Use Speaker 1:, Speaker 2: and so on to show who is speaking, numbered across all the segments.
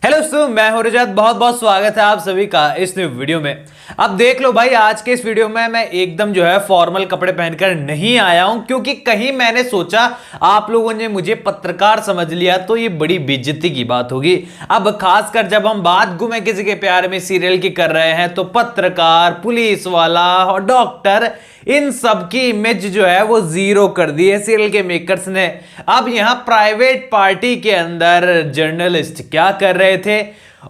Speaker 1: Hello दोस्तों, मैं हूं रजत। बहुत बहुत स्वागत है आप सभी का इस न्यू वीडियो में। अब देख लो भाई, आज के इस वीडियो में मैं एकदम फॉर्मल कपड़े पहनकर नहीं आया हूं, क्योंकि कहीं मैंने सोचा आप लोगों ने मुझे पत्रकार समझ लिया तो ये बड़ी बेइज्जती की बात होगी। अब खासकर जब हम बात गुमे किसी के प्यार में सीरियल की कर रहे हैं तो पत्रकार, पुलिस वाला और डॉक्टर, इन सब की इमेज वो जीरो कर दी है सीरियल के मेकर्स ने। अब यहां प्राइवेट पार्टी के अंदर जर्नलिस्ट क्या कर रहे थे,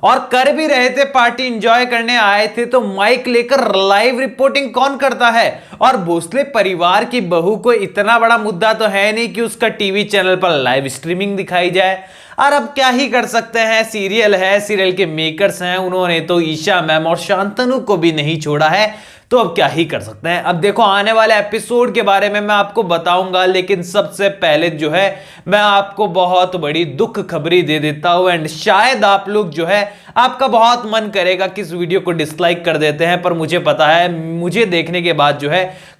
Speaker 1: और कर भी रहे थे, पार्टी एंजॉय करने आए थे, तो माइक लेकर लाइव रिपोर्टिंग कौन करता है। और भोसले परिवार की बहू को इतना बड़ा मुद्दा तो है नहीं कि उसका टीवी चैनल पर लाइव स्ट्रीमिंग दिखाई जाए। और अब क्या ही कर सकते हैं, सीरियल है, सीरियल के मेकर्स हैं, उन्होंने तो ईशा मैम और शांतनु को भी नहीं छोड़ा है, तो अब क्या ही कर सकते हैं। अब देखो, आने वाले एपिसोड के बारे में मैं आपको बताऊंगा, लेकिन सबसे पहले मैं आपको बहुत बड़ी दुख खबरी दे देता हूं। एंड शायद आप लोग आपका बहुत मन करेगा कि इस वीडियो को डिसलाइक कर देते हैं, पर मुझे पता है, मुझे देखने के बाद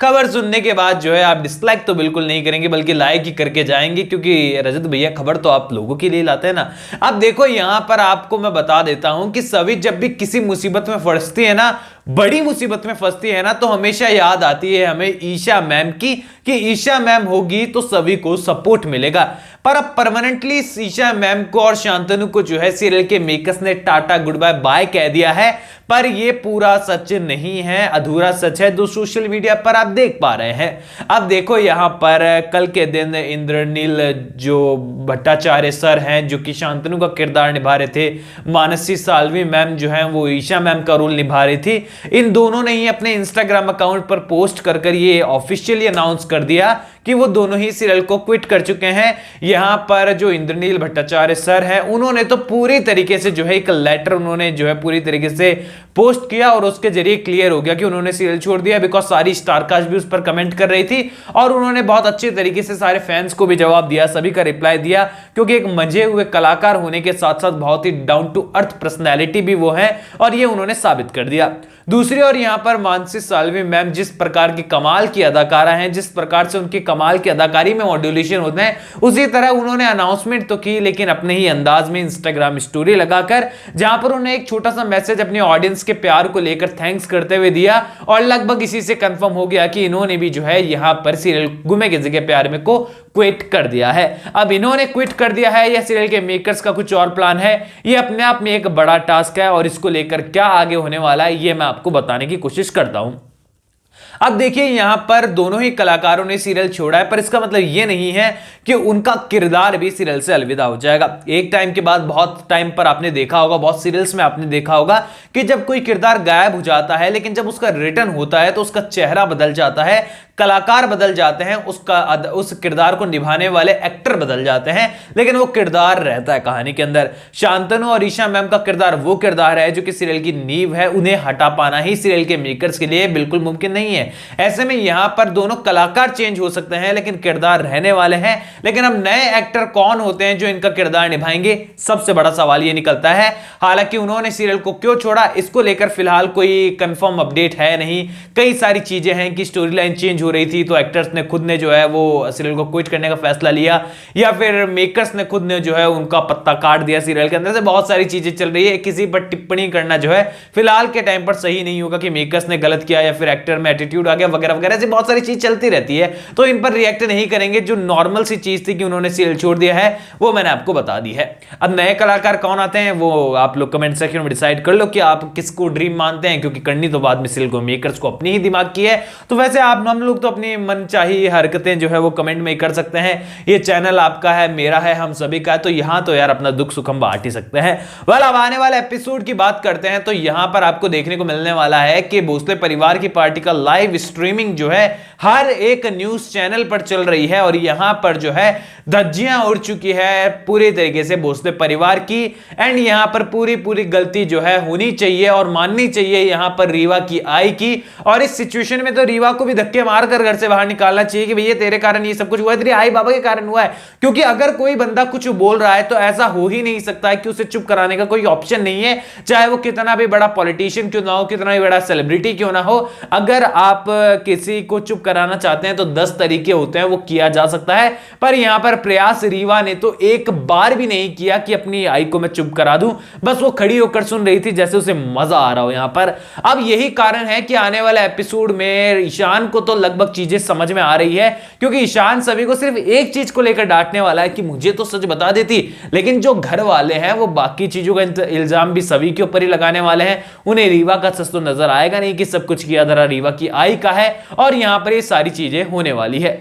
Speaker 1: खबर सुनने के बाद आप डिसलाइक तो बिल्कुल नहीं करेंगे, बल्कि लाइक ही करके जाएंगे, क्योंकि रजत भैया खबर तो आप लोगों के लिए लाते हैं ना। अब देखो, यहां पर आपको मैं बता देता हूं कि सभी जब भी किसी मुसीबत में फंसती है ना, बड़ी मुसीबत में फंसती है ना, तो हमेशा याद आती है हमें ईशा मैम की, कि ईशा मैम होगी तो सभी को सपोर्ट मिलेगा। पर अब परमानेंटली ईशा मैम को और शांतनु को सीरियल के मेकर्स ने टाटा गुड बाय बाय कह दिया है। पर यह पूरा सच नहीं है, अधूरा सच है, जो सोशल मीडिया पर आप देख पा रहे हैं। अब देखो, यहां पर कल के दिन इंद्रनील जो भट्टाचार्य सर हैं, जो कि शांतनु का किरदार निभा रहे थे, मानसी साल्वी मैम वो ईशा मैम का रोल निभा रही थी, इन दोनों ने ही अपने इंस्टाग्राम अकाउंट पर पोस्ट कर ये ऑफिशियली अनाउंस कर दिया कि वो दोनों ही सीरियल को क्विट कर चुके हैं। यहां पर जो इंद्रनील भट्टाचार्य सर हैं, उन्होंने तो पूरी तरीके से एक लेटर उन्होंने पूरी तरीके से पोस्ट किया, और उसके जरिए क्लियर हो गया कि उन्होंने सीरियल छोड़ दिया, बिकॉज सारी स्टारकास्ट भी उस पर कमेंट कर रही थी, और उन्होंने बहुत अच्छे तरीके से सारे फैंस को भी जवाब दिया, सभी का रिप्लाई दिया, क्योंकि एक मंजे हुए कलाकार होने के साथ साथ बहुत ही डाउन टू अर्थ पर्सनैलिटी भी वो है, और ये उन्होंने साबित कर दिया। दूसरी ओर यहां पर मानसी साल्वी मैम जिस प्रकार की कमाल की अदाकारा हैं, जिस प्रकार से उनकी कमाल की अदाकारी में मॉड्यूलेशन होते हैं, उसी तरह उन्होंने अनाउंसमेंट तो की, लेकिन अपने ही अंदाज में इंस्टाग्राम स्टोरी लगाकर, जहां पर उन्होंने एक छोटा सा मैसेज अपनी ऑडियंस के प्यार को लेकर थैंक्स करते हुए दिया, और लगभग इसी से कंफर्म हो गया कि इन्होंने भी यहां पर सीरियल गुमे किसी के प्यार में को क्विट कर दिया है। अब इन्होंने क्विट कर दिया है या सीरियल के मेकर्स का कुछ और प्लान है, ये अपने आप में एक बड़ा टास्क है, और इसको लेकर क्या आगे होने वाला है ये मैं आपको बताने की कोशिश करता हूं। अब देखिए, यहां पर दोनों ही कलाकारों ने सीरियल छोड़ा है, पर इसका मतलब यह नहीं है कि उनका किरदार भी सीरियल से अलविदा हो जाएगा। एक टाइम के बाद, बहुत टाइम पर आपने देखा होगा, बहुत सीरियल्स में आपने देखा होगा कि जब कोई किरदार गायब हो जाता है, लेकिन जब उसका रिटर्न होता है तो उसका चेहरा बदल जाता है, कलाकार बदल जाते हैं, उस किरदार को निभाने वाले एक्टर बदल जाते हैं, लेकिन वो किरदार रहता है कहानी के अंदर। शांतनु और ईशा मैम का किरदार वो किरदार है जो कि सीरियल की नींव है, उन्हें हटा पाना ही सीरियल के मेकर्स के लिए बिल्कुल मुमकिन नहीं है। ऐसे में यहां पर दोनों कलाकार चेंज हो सकते हैं, लेकिन किरदार रहने वाले हैं। लेकिन अब नए एक्टर कौन होते हैं जो इनका किरदार निभाएंगे, सबसे बड़ा सवाल ये निकलता है। हालांकि उन्होंने सीरियल को क्यों छोड़ा, इसको लेकर फिलहाल कोई कंफर्म अपडेट है नहीं। कई सारी चीजें हैं कि स्टोरी लाइन चेंज हो रही थी, तो एक्टर्स ने खुद ने वो सीरियल को क्विट करने का फैसला लिया, या फिर मेकर्स ने खुद ने उनका पत्ता काट दिया सीरियल के अंदर से। बहुत सारी चीजें चल रही है, किसी पर टिप्पणी करना फिलहाल के टाइम पर सही नहीं होगा कि मेकर्स ने गलत किया या फिर एक्टर में एटीट्यूड आ गया वगैरह वगैरह, ऐसी बहुत सारी चीज चलती रहती है, तो इन पर रिएक्ट नहीं करेंगे। जो नॉर्मल सी चीज थी कि उन्होंने सीरियल छोड़ दिया है, वो मैंने आपको बता दी है। अब नए कलाकार कौन आते हैं वो आप लोग कमेंट सेक्शन में डिसाइड कर लो कि आप किसको ड्रीम मानते हैं, क्योंकि करनी तो बाद में सीरियल को मेकर्स को अपनी ही दिमाग की है। तो वैसे हम लोग तो अपनी मनचाही हरकतें वो कमेंट में कर सकते हैं। ये चैनल आपका है, मेरा है, हम सभी का है, तो यहां तो यार अपना दुख सुख हम बांट ही सकते हैं। वेल, अब आने वाले एपिसोड की बात करते हैं, तो यहां पर आपको देखने को मिलने वाला है कि भोसले परिवार की पार्टी का लाइव स्ट्रीमिंग हर एक न्यूज चैनल पर चल रही है, और यहां पर धज्जियां उड़ चुकी है पूरी तरीके से भोसले परिवार की। एंड यहां पर पूरी गलती होनी चाहिए और माननी चाहिए यहां पर रीवा की आई की, और इस सिचुएशन में तो रीवा को भी धक्के मारकर घर से बाहर निकालना चाहिए कि भैया तेरे कारण ये सब कुछ हुआ है, तेरी आई बाबा के कारण हुआ है। क्योंकि अगर कोई बंदा कुछ बोल रहा है तो ऐसा हो ही नहीं सकता है कि उसे चुप कराने का कोई ऑप्शन नहीं है, चाहे वो कितना भी बड़ा पॉलिटिशियन क्यों ना हो, कितना भी बड़ा सेलिब्रिटी क्यों ना हो। अगर आप किसी को चुप कराना चाहते हैं तो 10 तरीके होते हैं, वो किया जा सकता है। पर यहां पर प्रयास रीवा ने तो एक बार भी नहीं किया कि अपनी आई को मैं चुप करा दूं, बस वो खड़ी होकर सुन रही थी जैसे उसे मजा आ रहा हो यहां पर। अब यही कारण है कि आने वाले एपिसोड में ईशान को तो लगभग चीजें समझ में आ रही है, क्योंकि ईशान सभी को सिर्फ एक चीज को लेकर डांटने वाला है कि मुझे तो सच बता देती, लेकिन जो घर वाले हैं वो बाकी चीजों का इल्जाम भी सभी के ऊपर ही लगाने वाले हैं। उन्हें रीवा का सच तो नजर आएगा नहीं कि सब कुछ किया धरा रीवा की आई का है, और यहां पर ये सारी चीजें होने वाली है,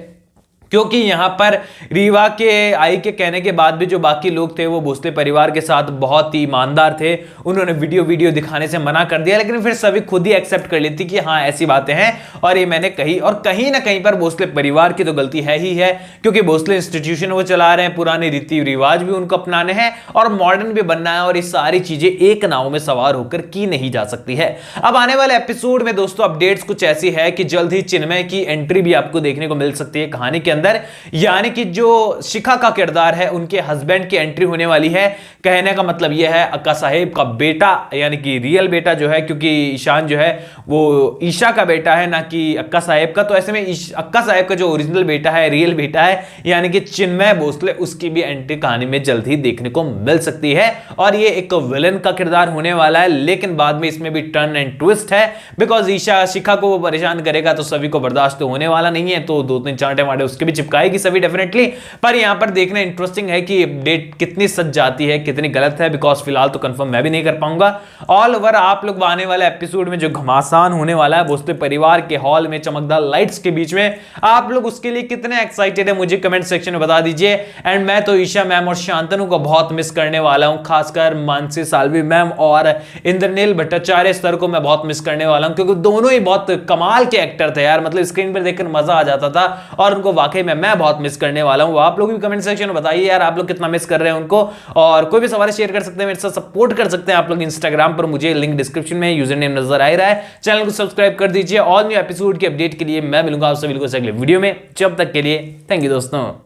Speaker 1: क्योंकि यहां पर रीवा के आई के कहने के बाद भी जो बाकी लोग थे वो भोसले परिवार के साथ बहुत ही ईमानदार थे। उन्होंने वीडियो दिखाने से मना कर दिया, लेकिन फिर सभी खुद ही एक्सेप्ट कर लेती कि हाँ ऐसी बातें हैं और ये मैंने कही। और कहीं ना कहीं पर भोसले परिवार की तो गलती है ही है, क्योंकि भोसले इंस्टीट्यूशन वो चला रहे हैं, पुराने रीति रिवाज भी उनको अपनाने हैं और मॉडर्न भी बनना है, और ये सारी चीजें एक नाव में सवार होकर की नहीं जा सकती है। अब आने वाले एपिसोड में दोस्तों अपडेट्स कुछ ऐसी है कि जल्द ही चिन्मय की एंट्री भी आपको देखने को मिल सकती है कहानी के अंदर, यानी कि जो शिखा का किरदार है उनके हस्बैंड की एंट्री होने वाली है। कहने का मतलब यह है अक्का साहेब का बेटा, यानी कि रियल बेटा जो है, क्योंकि ईशान जो है वो ईशा का बेटा है ना कि अक्का साहेब का, तो ऐसे में अक्का साहेब का जो ओरिजिनल बेटा है, रियल बेटा है, यानी कि चिन्मय भोसले, उसकी भी एंट्री कहानी में जल्द ही देखने को मिल सकती है। और ये एक विलन का किरदार होने वाला है, लेकिन बाद में इसमें भी टर्न एंड ट्विस्ट है, बिकॉज ईशा शिखा को वो परेशान करेगा तो सभी को बर्दाश्त तो होने वाला नहीं है, तो 2-3 चांटे माटे उसके भी चिपकाएगी सभी डेफिनेटली। पर यहां पर देखना इंटरेस्टिंग है कि अपडेट कितनी सच जाती है कितनी गलत है, बिकॉज फिलहाल तो कंफर्म मैं भी नहीं कर पाऊंगा। ऑल ओवर आप लोग आने वाले एपिसोड में जो घमासान होने वाला है भोसले परिवार के हॉल में चमकदार लाइट्स के बीच में, आप लोग उसके लिए कितने एक्साइटेड है मुझे कमेंट सेक्शन में बता दीजिए। एंड मैं तो ईशा मैम और शांतनु को बहुत मिस करने वाला हूं, खासकर मानसी साल्वी मैम और इंद्रनील भट्टाचार्य सर को मैं बहुत मिस करने वाला हूं, क्योंकि दोनों ही बहुत कमाल के एक्टर थे यार, मतलब स्क्रीन पर देखकर मजा आ जाता था, और उनको वाकई में मैं बहुत मिस करने वाला हूं। आप लोग भी कमेंट सेक्शन में बताइए यार आप लोग कितना मिस कर रहे हैं उनको, और कोई भी सवाल शेयर कर सकते हैं, मेरे साथ सपोर्ट कर सकते हैं आप लोग इंस्टाग्राम पर, मुझे लिंक डिस्क्रिप्शन में यूजर नेम नजर आ रहा है। चैनल को सब्सक्राइब कर दीजिए। ऑल न्यू एपिसोड के अपडेट के लिए मैं मिलूंगा आप सभी को अगले वीडियो में, जब तक के लिए थैंक यू दोस्तों।